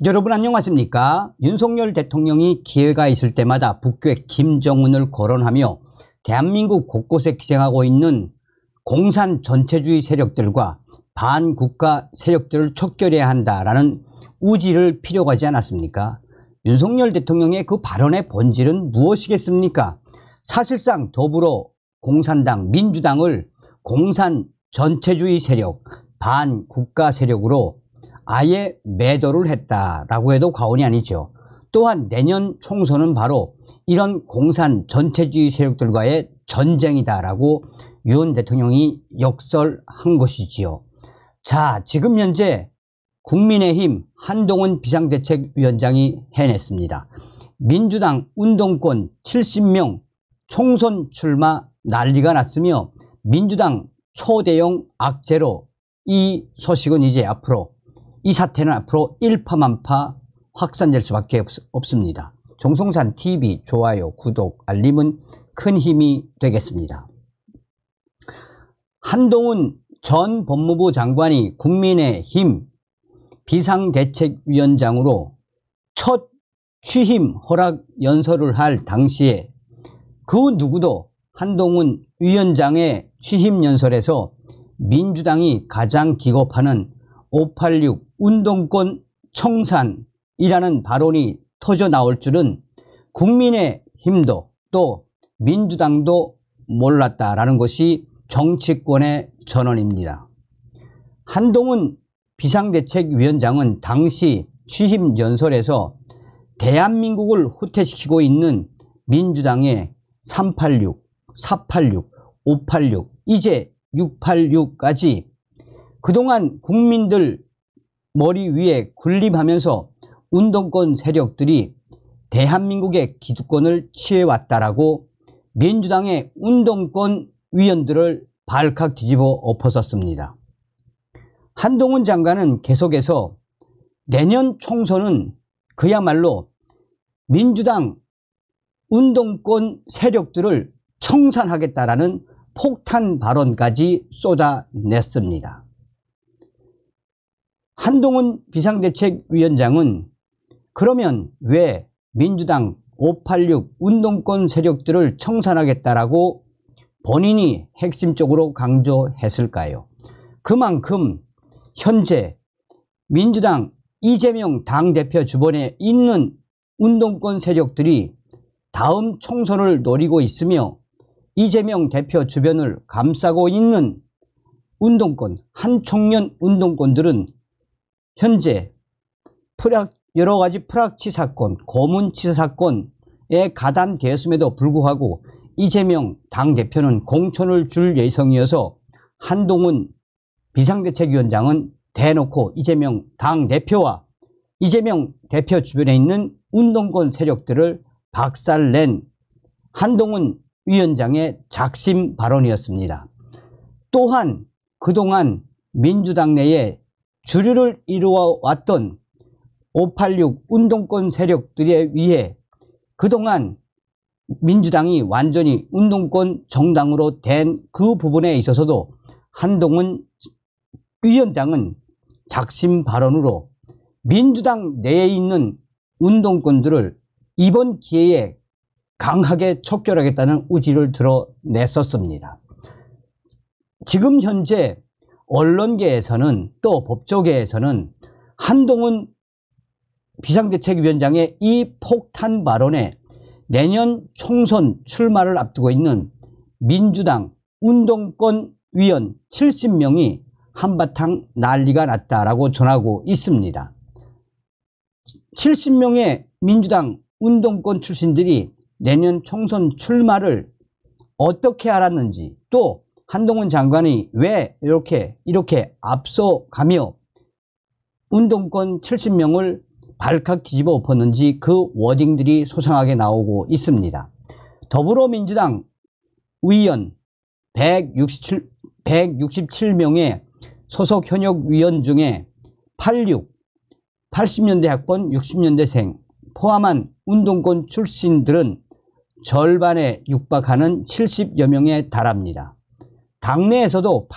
여러분 안녕하십니까? 윤석열 대통령이 기회가 있을 때마다 북괴 김정은을 거론하며 대한민국 곳곳에 기생하고 있는 공산 전체주의 세력들과 반국가 세력들을 척결해야 한다라는 우지를 피력하지 않았습니까? 윤석열 대통령의 그 발언의 본질은 무엇이겠습니까? 사실상 더불어 공산당, 민주당을 공산 전체주의 세력, 반국가 세력으로 아예 매도를 했다라고 해도 과언이 아니죠. 또한 내년 총선은 바로 이런 공산 전체주의 세력들과의 전쟁이다라고 윤 대통령이 역설한 것이지요. 자, 지금 현재 국민의힘 한동훈 비상대책위원장이 해냈습니다. 민주당 운동권 70명 총선 출마 난리가 났으며 민주당 초대형 악재로 이 소식은 이제 앞으로 이 사태는 앞으로 일파만파 확산될 수밖에 없습니다. 정성산 TV 좋아요, 구독, 알림은 큰 힘이 되겠습니다. 한동훈 전 법무부 장관이 국민의힘 비상대책위원장으로 첫 취임 허락 연설을 할 당시에 그 누구도 한동훈 위원장의 취임 연설에서 민주당이 가장 기겁하는 586 운동권 청산이라는 발언이 터져 나올 줄은 국민의힘도 또 민주당도 몰랐다라는 것이 정치권의 전언입니다. 한동훈 비상대책위원장은 당시 취임 연설에서 대한민국을 후퇴시키고 있는 민주당의 386, 486, 586, 이제 686까지 그동안 국민들 머리 위에 군림하면서 운동권 세력들이 대한민국의 기득권을 취해왔다라고 민주당의 운동권 위원들을 발칵 뒤집어 엎어섰습니다. 한동훈 장관은 계속해서 내년 총선은 그야말로 민주당 운동권 세력들을 청산하겠다라는 폭탄 발언까지 쏟아냈습니다. 한동훈 비상대책위원장은 그러면 왜 민주당 586 운동권 세력들을 청산하겠다라고 본인이 핵심적으로 강조했을까요? 그만큼 현재 민주당 이재명 당대표 주변에 있는 운동권 세력들이 다음 총선을 노리고 있으며 이재명 대표 주변을 감싸고 있는 운동권, 한총련 운동권들은 현재 여러 가지 프락치 사건, 고문치사 사건에 가담되었음에도 불구하고 이재명 당대표는 공천을 줄 예정이어서 한동훈 비상대책위원장은 대놓고 이재명 당대표와 이재명 대표 주변에 있는 운동권 세력들을 박살낸 한동훈 위원장의 작심 발언이었습니다. 또한 그동안 민주당 내에 주류를 이루어왔던 586 운동권 세력들에 의해 그동안 민주당이 완전히 운동권 정당으로 된 그 부분에 있어서도 한동훈 위원장은 작심 발언으로 민주당 내에 있는 운동권들을 이번 기회에 강하게 척결하겠다는 의지를 드러냈었습니다. 지금 현재 언론계에서는 또 법조계에서는 한동훈 비상대책위원장의 이 폭탄 발언에 내년 총선 출마를 앞두고 있는 민주당 운동권 위원 70명이 한바탕 난리가 났다라고 전하고 있습니다. 70명의 민주당 운동권 출신들이 내년 총선 출마를 어떻게 알았는지 또 한동훈 장관이 왜 이렇게 앞서가며 운동권 70명을 발칵 뒤집어 엎었는지 그 워딩들이 소상하게 나오고 있습니다. 더불어민주당 위원 167명의 소속 현역 위원 중에 80년대 학번 60년대생 포함한 운동권 출신들은 절반에 육박하는 70여 명에 달합니다. 당내에서도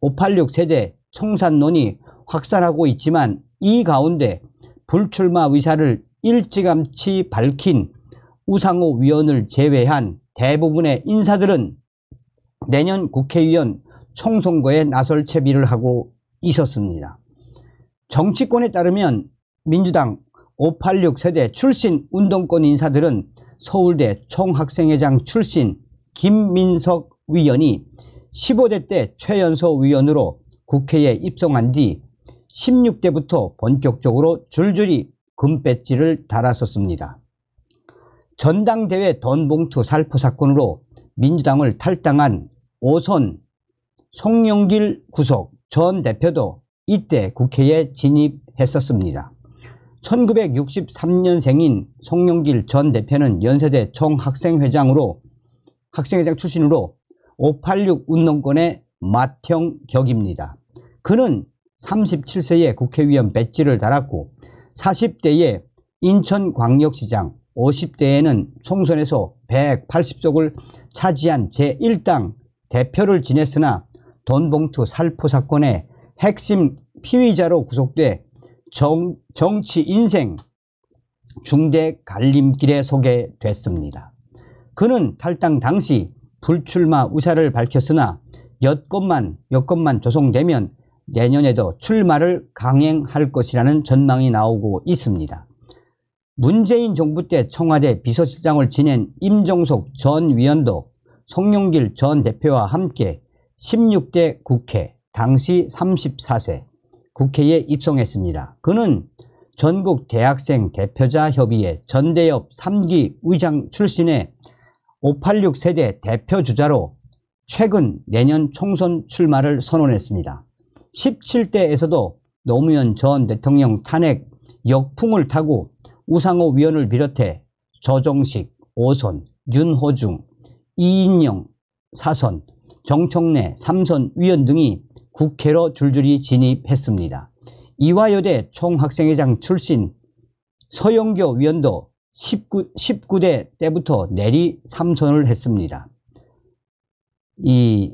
586 세대 청산론이 확산하고 있지만 이 가운데 불출마 의사를 일찌감치 밝힌 우상호 위원을 제외한 대부분의 인사들은 내년 국회의원 총선거에 나설 채비를 하고 있었습니다. 정치권에 따르면 민주당 586 세대 출신 운동권 인사들은 서울대 총학생회장 출신 김민석 위원이 15대 때 최연소 위원으로 국회에 입성한 뒤 16대부터 본격적으로 줄줄이 금배지를 달았었습니다. 전당대회 돈봉투 살포 사건으로 민주당을 탈당한 오선 송영길 구속 전 대표도 이때 국회에 진입했었습니다. 1963년생인 송영길 전 대표는 연세대 총학생회장 출신으로 586 운동권의 맏형 격입니다. 그는 37세에 국회의원 배지를 달았고 40대에 인천광역시장, 50대에는 총선에서 180석을 차지한 제1당 대표를 지냈으나 돈봉투 살포 사건의 핵심 피의자로 구속돼 정치 인생 중대 갈림길에 서게 됐습니다. 그는 탈당 당시 불출마 의사를 밝혔으나 여건만 조성되면 내년에도 출마를 강행할 것이라는 전망이 나오고 있습니다. 문재인 정부 때 청와대 비서실장을 지낸 임종석 전 위원도 송영길 전 대표와 함께 16대 국회, 당시 34세 국회에 입성했습니다. 그는 전국 대학생 대표자 협의회 전대협 3기 의장 출신의 586 세대 대표주자로 최근 내년 총선 출마를 선언했습니다. 17대에서도 노무현 전 대통령 탄핵 역풍을 타고 우상호 위원을 비롯해 조정식, 오선, 윤호중, 이인영 4선, 정청래 3선 위원 등이 국회로 줄줄이 진입했습니다. 이화여대 총학생회장 출신 서영교 위원도 19대 때부터 내리 3선을 했습니다. 이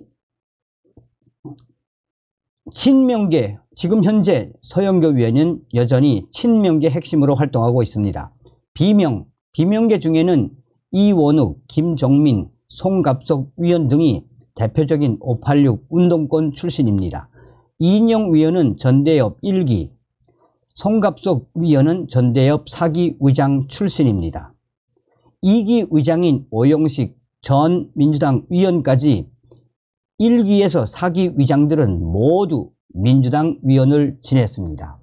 친명계, 지금 현재 서영교 위원은 여전히 친명계 핵심으로 활동하고 있습니다. 비명계 중에는 이원욱, 김정민, 송갑석 위원 등이 대표적인 586 운동권 출신입니다. 이인영 위원은 전대협 1기, 송갑석 위원은 전대협 4기 의장 출신입니다. 2기 의장인 오영식 전 민주당 위원까지 1기에서 4기 의장들은 모두 민주당 위원을 지냈습니다.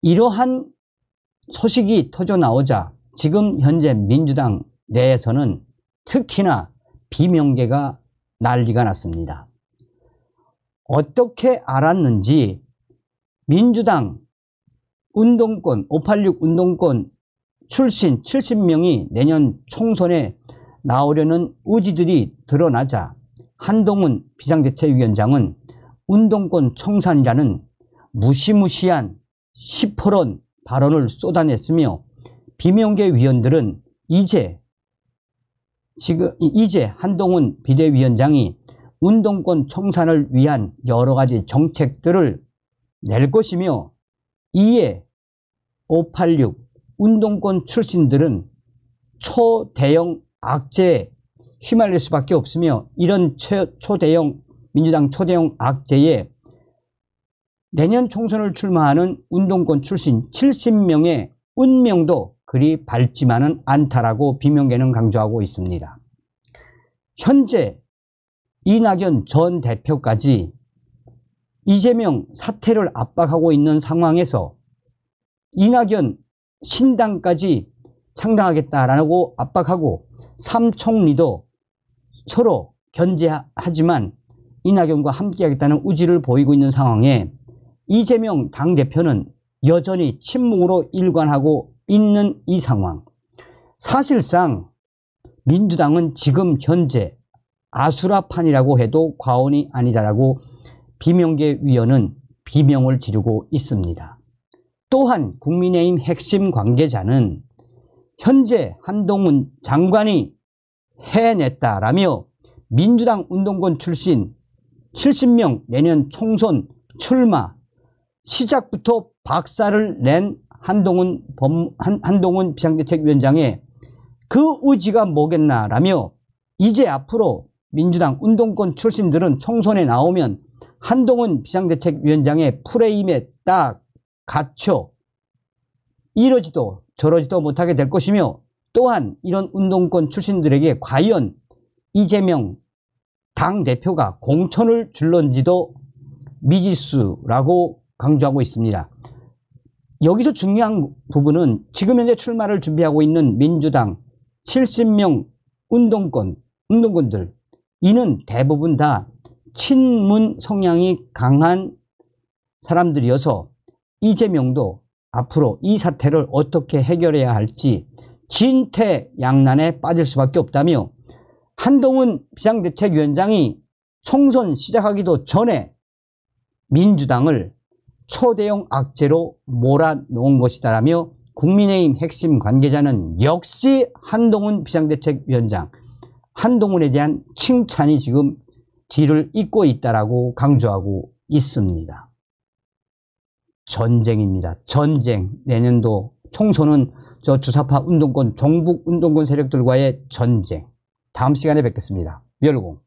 이러한 소식이 터져나오자 지금 현재 민주당 내에서는 특히나 비명계가 난리가 났습니다. 어떻게 알았는지 민주당 운동권, 586 운동권 출신 70명이 내년 총선에 나오려는 의지들이 드러나자 한동훈 비상대책위원장은 운동권 청산이라는 무시무시한 시퍼런 발언을 쏟아냈으며 비명계 위원들은 이제 한동훈 비대위원장이 운동권 청산을 위한 여러 가지 정책들을 낼 것이며 이에 586 운동권 출신들은 초대형 악재에 휘말릴 수밖에 없으며 이런 민주당 초대형 악재에 내년 총선을 출마하는 운동권 출신 70명의 운명도 그리 밝지만은 않다라고 비명계는 강조하고 있습니다. 현재 이낙연 전 대표까지 이재명 사퇴를 압박하고 있는 상황에서 이낙연 신당까지 창당하겠다라고 압박하고 삼총리도 서로 견제하지만 이낙연과 함께하겠다는 의지를 보이고 있는 상황에 이재명 당대표는 여전히 침묵으로 일관하고 있는 이 상황. 사실상 민주당은 지금 현재 아수라판이라고 해도 과언이 아니다라고 비명계 위원은 비명을 지르고 있습니다. 또한 국민의힘 핵심 관계자는 현재 한동훈 장관이 해냈다라며 민주당 운동권 출신 70명 내년 총선 출마 시작부터 박살을 낸 한동훈 비상대책위원장의 그 의지가 뭐겠나라며 이제 앞으로 민주당 운동권 출신들은 총선에 나오면 한동훈 비상대책위원장의 프레임에 딱 갇혀 이러지도 저러지도 못하게 될 것이며, 또한 이런 운동권 출신들에게 과연 이재명 당대표가 공천을 줄런지도 미지수라고 강조하고 있습니다. 여기서 중요한 부분은 지금 현재 출마를 준비하고 있는 민주당 70명 운동권들, 이는 대부분 다 친문 성향이 강한 사람들이어서 이재명도 앞으로 이 사태를 어떻게 해결해야 할지 진퇴양난에 빠질 수밖에 없다며, 한동훈 비상대책위원장이 총선 시작하기도 전에 민주당을 초대형 악재로 몰아놓은 것이다라며, 국민의힘 핵심 관계자는 역시 한동훈 비상대책위원장, 한동훈에 대한 칭찬이 지금 뒤를 잇고 있다라고 강조하고 있습니다. 전쟁입니다. 전쟁. 내년도 총선은 저 주사파 운동권, 종북 운동권 세력들과의 전쟁. 다음 시간에 뵙겠습니다. 멸공.